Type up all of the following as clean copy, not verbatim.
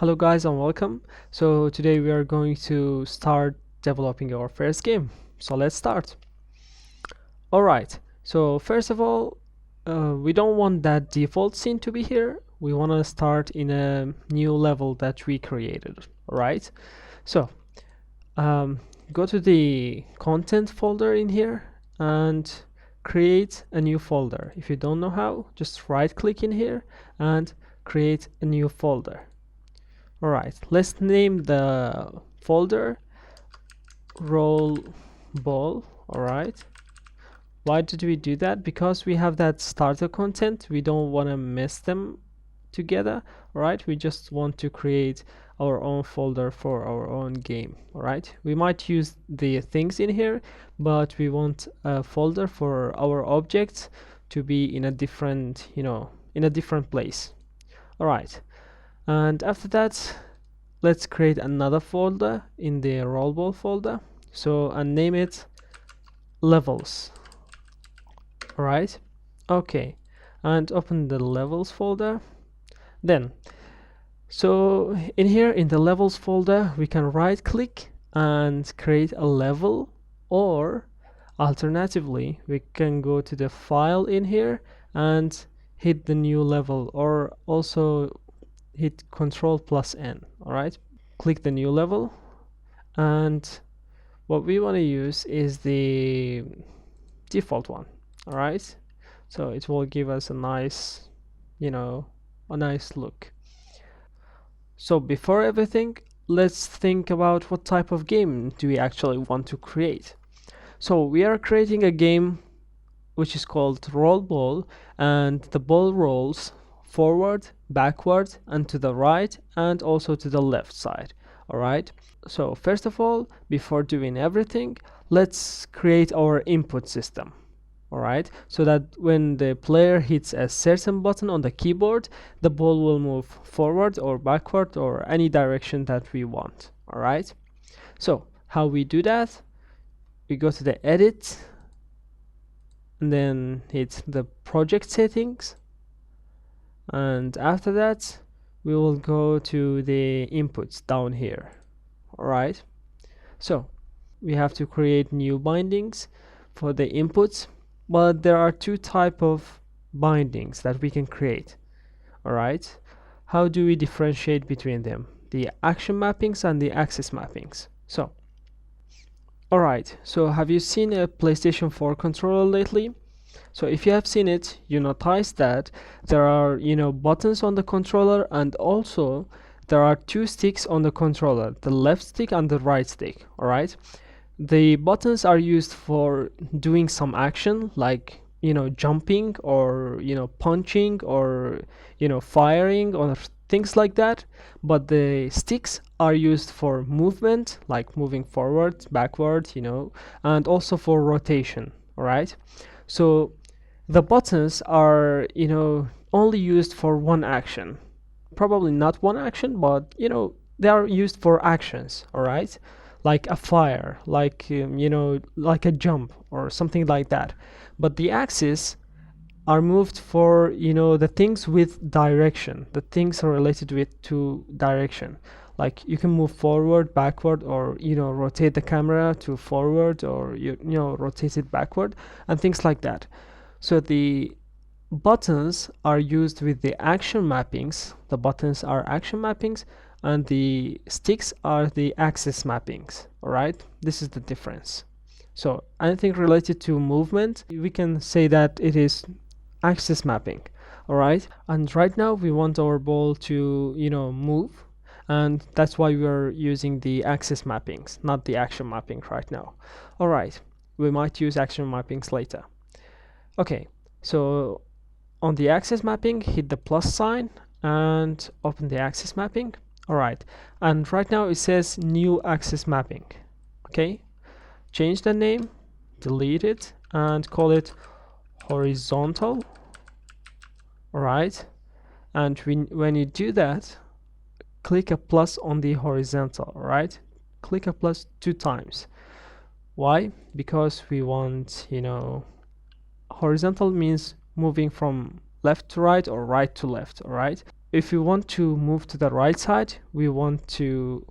Hello guys and welcome. So today we are going to start developing our first game. So let's start. Alright, so first of all, we don't want that default scene to be here. We want to start in a new level that we created. Alright, so go to the content folder in here and create a new folder. If you don't know how, just right click in here and create a new folder. Alright, let's name the folder roll ball. Alright, why did we do that? Because we have that starter content, we don't want to mess them together. Alright, we just want to create our own folder for our own game. Alright, we might use the things in here, but we want a folder for our objects to be in a different, in a different place. Alright, and after that, let's create another folder in the rollball folder. So and name it levels. Alright, okay, and open the levels folder. Then, so in here in the levels folder, we can right click and create a level, or alternatively, we can go to the file in here and hit the new level, or also hit Ctrl+N. Alright, click the new level, and what we want to use is the default one. Alright, so it will give us a nice, a nice look. So before everything, let's think about what type of game do we actually want to create. So we are creating a game which is called roll ball, and the ball rolls forward, backward, and to the right, and also to the left side. Alright, so first of all, before doing everything, let's create our input system. Alright, so that when the player hits a certain button on the keyboard, the ball will move forward or backward or any direction that we want. Alright, so how we do that? We go to the edit and then hit the project settings, and after that we will go to the inputs down here. Alright, so we have to create new bindings for the inputs, but there are two types of bindings that we can create. Alright, how do we differentiate between them? The action mappings and the axis mappings. So alright, so have you seen a PlayStation 4 controller lately? So if you have seen it, you notice that there are, buttons on the controller, and also there are two sticks on the controller, the left stick and the right stick. Alright, the buttons are used for doing some action like, jumping or, punching or, firing or things like that, but the sticks are used for movement, like moving forward, backward, and also for rotation. All right, so the buttons are, only used for one action, probably not one action, but they are used for actions. All right, like a fire, like like a jump or something like that. But the axis are moved for the things with direction, the things are related with to direction, like you can move forward, backward, or rotate the camera to forward, or rotate it backward and things like that. So the buttons are used with the action mappings, the buttons are action mappings, and the sticks are the axis mappings. All right, this is the difference. So anything related to movement, we can say that it is axis mapping. All right, and right now we want our ball to move, and that's why we are using the axis mappings, not the action mapping right now. All right, we might use action mappings later. Okay, so on the axis mapping, hit the plus sign and open the axis mapping. All right, and right now it says new axis mapping. Okay, change the name, delete it, and call it horizontal. All right, and when you do that, click a plus on the horizontal. All right, click a plus 2 times. Why? Because we want, horizontal means moving from left to right or right to left. All right, If we want to move to the right side, we want to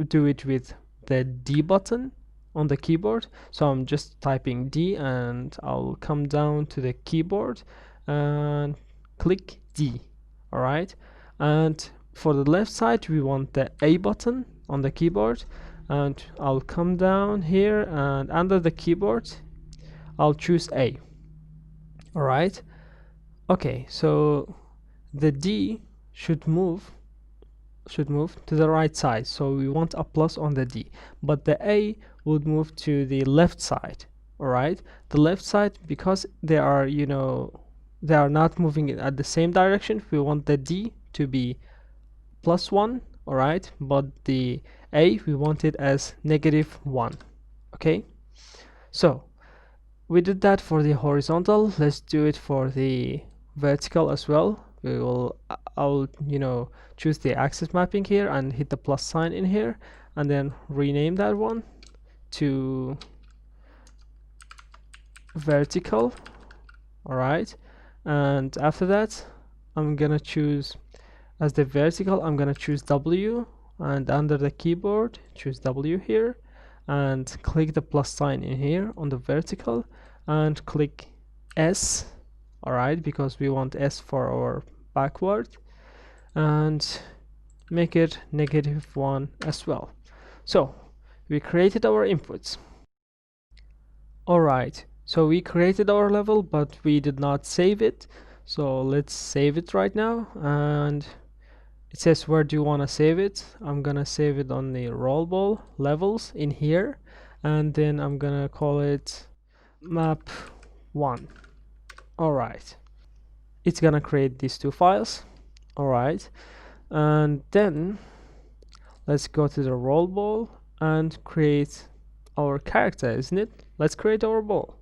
do it with the D button on the keyboard. So I'm just typing D and I'll come down to the keyboard and click D. All right. And for the left side, we want the A button on the keyboard, and I'll come down here and under the keyboard, I'll choose A. All right. Okay, so the D should move to the right side, so we want a plus on the D, but the A would move to the left side. All right, the left side, because they are, they are not moving at the same direction, we want the D to be +1. All right, but the A, we want it as -1. Okay, so we did that for the horizontal. Let's do it for the vertical as well. I'll choose the axis mapping here and hit the plus sign in here, and then rename that one to vertical. All right, and after that, I'm gonna choose as the vertical, I'm gonna choose W, and under the keyboard choose W here and click the plus sign in here on the vertical and click S. All right, because we want S for our backward, and make it -1 as well. So we created our inputs. All right, so we created our level, but we did not save it. So let's save it right now, and it says where do you want to save it. I'm gonna save it on the roll ball levels in here, and then I'm gonna call it map 1. All right, it's gonna create these two files. All right, and then let's go to the roll ball and create our character, isn't it? Let's create our ball.